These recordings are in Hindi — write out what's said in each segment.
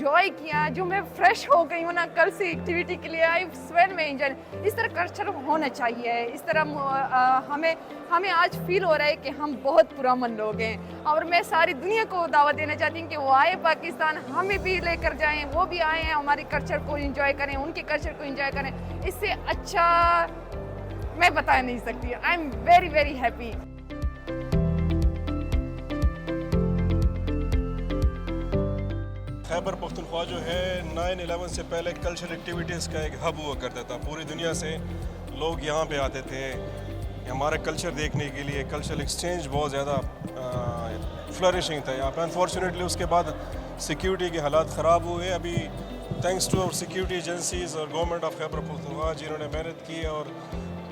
इंजॉय किया, जो मैं फ्रेश हो गई हूँ ना कल से एक्टिविटी के लिए, आई स्वेर में इंजॉय। इस तरह कल्चर होना चाहिए, इस तरह हमें आज फील हो रहा है कि हम बहुत पुरअमन लोग हैं। और मैं सारी दुनिया को दावत देना चाहती हूँ कि वो आए पाकिस्तान, हमें भी लेकर जाएं, वो भी आए हैं, हमारे कल्चर को इंजॉय करें, उनके कल्चर को इंजॉय करें। इससे अच्छा मैं बता नहीं सकती। I am very very happy. Khyber Pakhtunkhwa जो है 9/11 से पहले कल्चरल एक्टिविटीज़ का एक हब हुआ करता था। पूरी दुनिया से लोग यहाँ पे आते थे हमारा कल्चर देखने के लिए। कल्चरल एक्सचेंज बहुत ज़्यादा फ्लरिशिंग था यहाँ पे। अनफॉर्चुनेटली उसके बाद सिक्योरिटी के हालात ख़राब हुए। अभी thanks to our security agencies और गवर्नमेंट ऑफ खैबर पख्तूनख्वा जिन्होंने मेहनत की है, और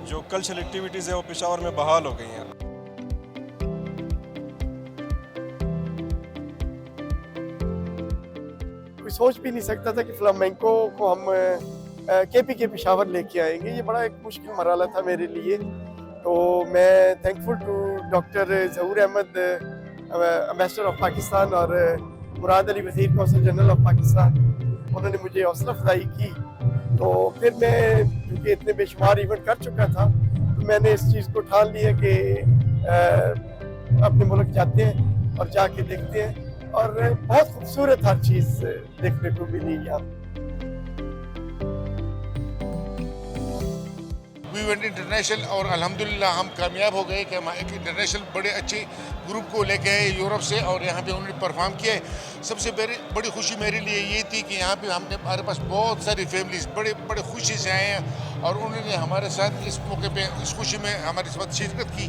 जो कल्चरल एक्टिविटीज़ है वो पेशावर में बहाल हो गई हैं। कोई सोच भी नहीं सकता था कि फ्लामेंको को हम केपी के पेशावर लेके आएंगे। ये बड़ा एक मुश्किल मरहला था मेरे लिए। तो मैं thankful to doctor Zahoor Ahmed, ambassador of Pakistan, और मुराद अली वज़ीर कौंसल जनरल ऑफ पाकिस्तान, उन्होंने मुझे हौसला अफजाई की। तो फिर मैं क्योंकि इतने बेशुमार इवेंट कर चुका था, तो मैंने इस चीज़ को ठान लिया कि अपने मुल्क जाते हैं और जाके देखते हैं। और बहुत खूबसूरत हर चीज़ देखने को मिली यहाँ। वी वेंट इंटरनेशनल और अल्हम्दुलिल्लाह हम कामयाब हो गए कि हम एक इंटरनेशनल बड़े अच्छे ग्रुप को लेके आए यूरोप से, और यहाँ पे उन्होंने परफॉर्म किया है। सबसे बड़ी खुशी मेरे लिए ये थी कि यहाँ पे हमारे पास बहुत सारी फैमिलीज बड़े खुशी से आए हैं, और उन्होंने हमारे साथ इस मौके पे इस खुशी में हमारे साथ शिरकत की।